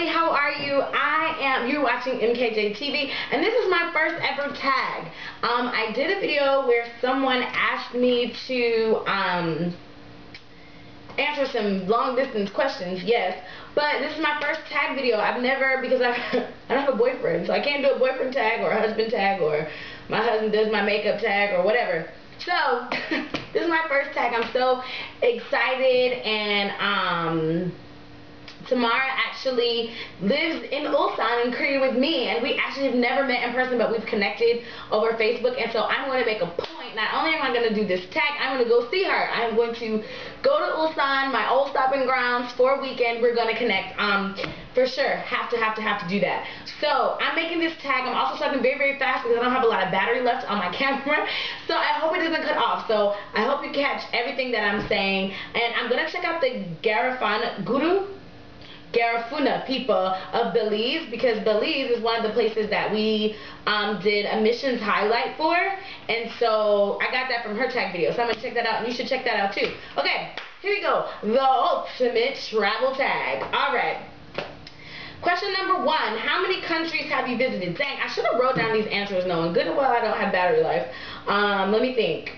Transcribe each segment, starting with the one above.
family, how are you? You're watching MKJ TV, and this is my first ever tag. I did a video where someone asked me to answer some long distance questions, yes, but this is my first tag video. Because I don't have a boyfriend, so I can't do a boyfriend tag or a husband tag, or my husband does my makeup tag or whatever. So this is my first tag. I'm so excited, and Tamara actually lives in Ulsan in Korea with me, and we actually have never met in person, but we've connected over Facebook. And so I'm going to make a point. Not only am I going to do this tag, I'm going to go see her. I'm going to go to Ulsan, my old stopping grounds, for a weekend. We're going to connect. For sure, have to do that. So I'm making this tag. I'm also talking very, very fast because I don't have a lot of battery left on my camera. So I hope it doesn't cut off. So I hope you catch everything that I'm saying. And I'm going to check out the Garifuna people of Belize, because Belize is one of the places that we did a missions highlight for, and so I got that from her tag video, so I'm going to check that out, and you should check that out too. Okay, here we go. The ultimate travel tag. Alright. Question number 1. How many countries have you visited? Dang, I should have wrote down these answers knowing good and well I don't have battery life. Let me think.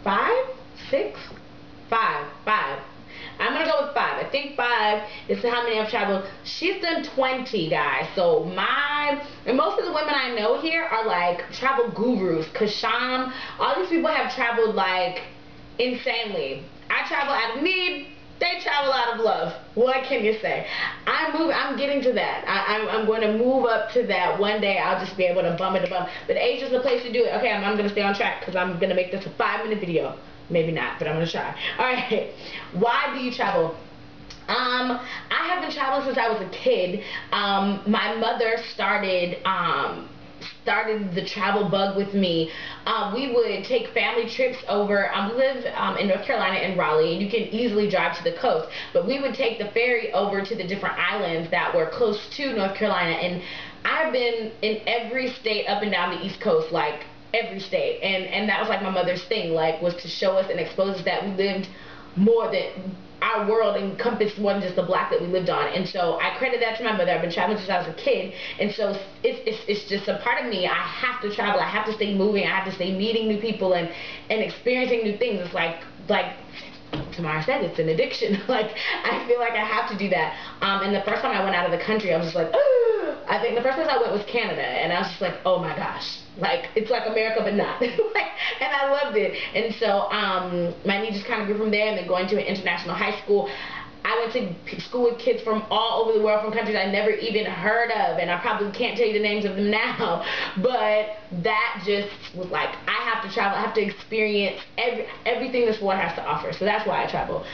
5? 6? 5. I'm gonna go with 5. I think 5 is how many I've traveled. She's done 20, guys. So and most of the women I know here are like travel gurus. Kasham, all these people have traveled like insanely. I travel out of need. They travel out of love. What can you say? I'm getting to that. I'm going to move up to that. One day I'll just be able to bum it a bum. But Asia's the place to do it. Okay, I'm going to stay on track because I'm going to make this a 5-minute video. Maybe not, but I'm going to try. Alright, why do you travel? I have been traveling since I was a kid. My mother started the travel bug with me. We would take family trips over. We live in North Carolina in Raleigh, and you can easily drive to the coast, but we would take the ferry over to the different islands that were close to North Carolina, and I've been in every state up and down the East Coast, like every state, and that was like my mother's thing, like, was to show us and expose us that we lived more than our world encompassed more than just the block that we lived on. And so I credit that to my mother. I've been traveling since I was a kid, and so it's just a part of me. I have to travel. I have to stay moving. I have to stay meeting new people and experiencing new things. It's like Tamara said, it's an addiction. Like, I feel like I have to do that. And the first time I went out of the country, I was just like, oh! I think the first place I went was Canada, and I was just like, oh my gosh. Like, it's like America, but not. And I loved it. And so my need just kind of grew from there, and then going to an international high school. I went to school with kids from all over the world, from countries I never even heard of, and I probably can't tell you the names of them now, but that just was like, I have to travel. I have to experience everything this world has to offer. So that's why I travel.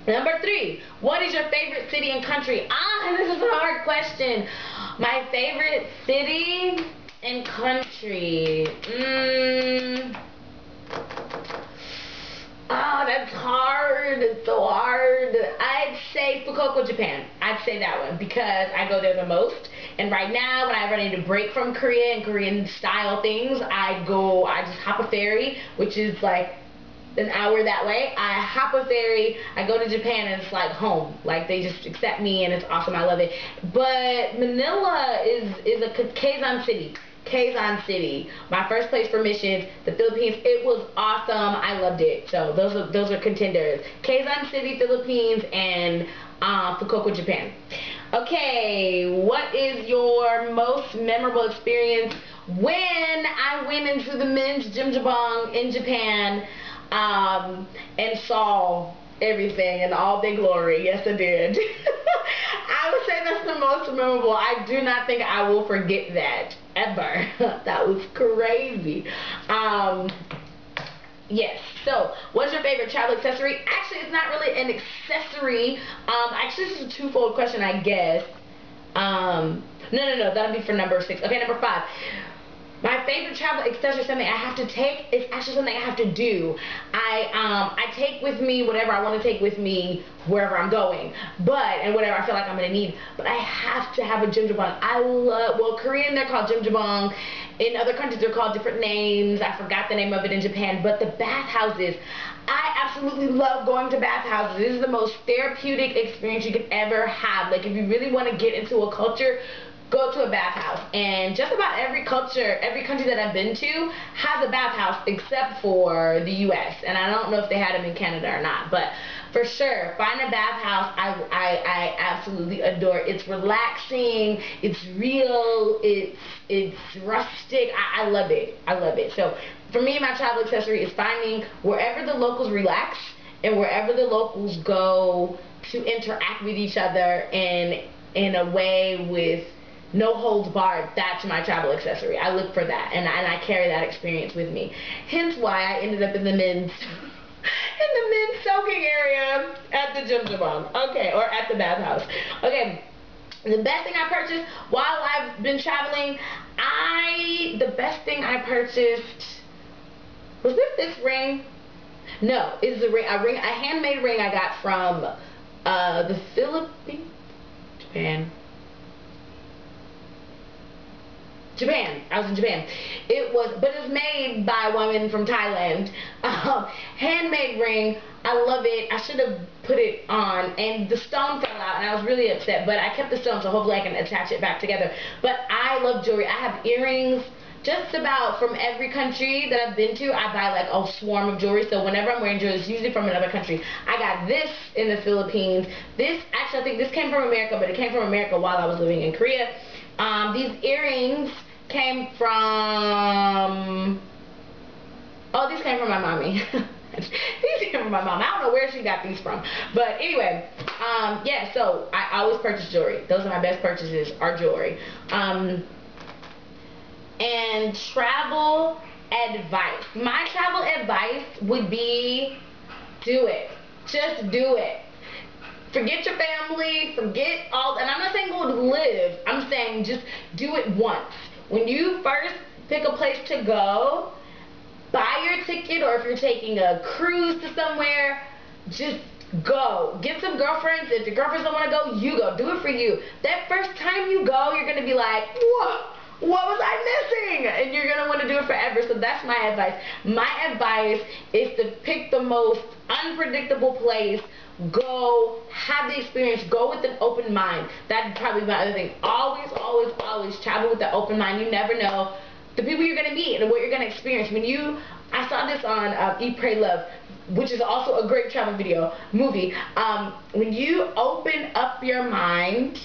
Number 3, what is your favorite city and country? This is a hard question. My favorite city and country. That's hard. It's so hard. I'd say Fukuoka, Japan. I'd say that one because I go there the most. And right now, when I ever need to break from Korea and Korean style things, I just hop a ferry, which is like an hour that way. I hop a ferry, I go to Japan, and it's like home. Like, they just accept me, and it's awesome. I love it. But Manila is a Quezon City. Quezon City, my first place for missions. The Philippines, it was awesome. I loved it. So those are contenders. Quezon City, Philippines, and Fukuoka, Japan. Okay, what is your most memorable experience? When I went into the men's Jjimjilbang in Japan, and saw everything in all their glory. Yes, I did. I would say that's the most memorable. I do not think I will forget that ever. That was crazy. Yes. So, what's your favorite travel accessory? Actually, it's not really an accessory. Actually, this is a twofold question, I guess. No. That'll be for number 6. Okay, number 5. My favorite travel accessory is something I have to take. It's actually something I have to do. I take with me whatever I want to take with me wherever I'm going, and whatever I feel like I'm gonna need. But I have to have a jjimjilbang. I love, well, Korean they're called jjimjilbang. In other countries they're called different names. I forgot the name of it in Japan. But the bathhouses, I absolutely love going to bathhouses. This is the most therapeutic experience you could ever have. Like, if you really want to get into a culture, go to a bathhouse. And just about every culture, every country that I've been to has a bathhouse except for the US. And I don't know if they had them in Canada or not, but for sure, find a bathhouse. I absolutely adore it. It's relaxing, it's real, it's rustic. I love it. I love it. So for me, my travel accessory is finding wherever the locals relax and wherever the locals go to interact with each other in a way with no holds barred. That's my travel accessory. I look for that, and I carry that experience with me. Hence why I ended up in the men's soaking area at the jjimjilbang. Okay, or at the bathhouse. Okay, the best thing I purchased while I've been traveling, the best thing I purchased, was this ring? No, it's a handmade ring I got from the Philippines, Japan. I was in Japan. But it was made by a woman from Thailand. Handmade ring. I love it. I should have put it on, and the stone fell out, and I was really upset. But I kept the stone, so hopefully I can attach it back together. But I love jewelry. I have earrings just about from every country that I've been to. I buy like a swarm of jewelry. So whenever I'm wearing jewelry, it's usually from another country. I got this in the Philippines. This, actually, I think this came from America, but it came from America while I was living in Korea. These earrings came from, these came from my mommy. These came from my mom. I don't know where she got these from. But anyway, yeah, so I always purchase jewelry. Those are my best purchases, are jewelry. And travel advice. My travel advice would be, do it. Just do it. Forget your family, forget all, and I'm not saying go to live, I'm saying just do it once. When you first pick a place to go, buy your ticket, or if you're taking a cruise to somewhere, just go. Get some girlfriends. If your girlfriends don't want to go, you go. Do it for you. That first time you go, you're going to be like, whoa, what was I missing? And you're going to want to do it forever. So that's my advice. My advice is to pick the most unpredictable place. Go, have the experience, go with an open mind. That's probably my other thing. Always, always, always travel with an open mind. You never know the people you're going to meet and what you're going to experience. I saw this on Eat, Pray, Love, which is also a great travel movie. When you open up your mind,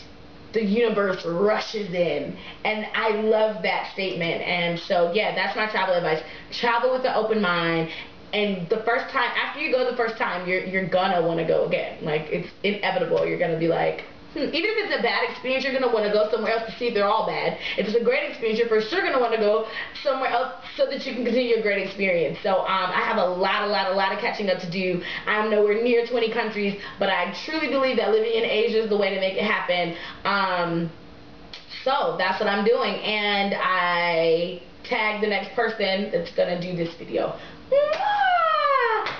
the universe rushes in, and I love that statement. And so yeah, that's my travel advice. Travel with an open mind. And the first time, after you go the first time, you're gonna want to go again. Like, it's inevitable. You're gonna be like, even if it's a bad experience, you're gonna want to go somewhere else to see if they're all bad. If it's a great experience, you're for sure gonna want to go somewhere else so that you can continue your great experience. So I have a lot of catching up to do. I'm nowhere near 20 countries, but I truly believe that living in Asia is the way to make it happen. So that's what I'm doing, and I tag the next person that's gonna do this video.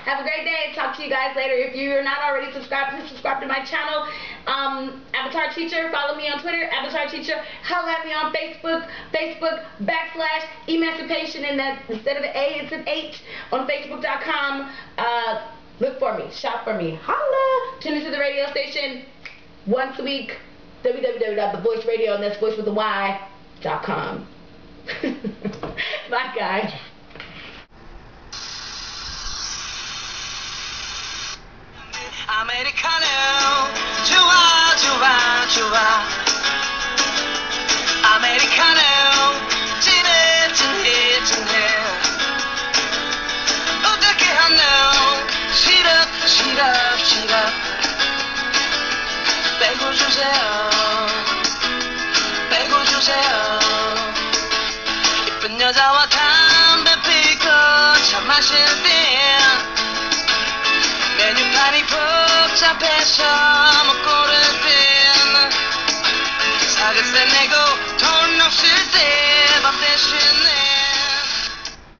Have a great day. Talk to you guys later. If you're not already subscribed, please subscribe to my channel. Avatar Teacher. Follow me on Twitter, Avatar Teacher. Holla at me on Facebook, /Emancipation, and that instead of the A, it's an H, on Facebook.com. Look for me. Shop for me. Holla. Tune into the radio station once a week. www.thevoiceradio, and that's voice with a Y.com. Bye, guys. 아메리카노 좋아 좋아 좋아 아메리카노 진해 진해 진해 어떻게 하노 시럽 시럽 시럽 빼고 주세요 빼고 주세요 이쁜 여자와 담배 피고 차 마실 때 메뉴판이 복잡해서 먹고를 땐 사글세 내고 돈 없을 때 밥 대신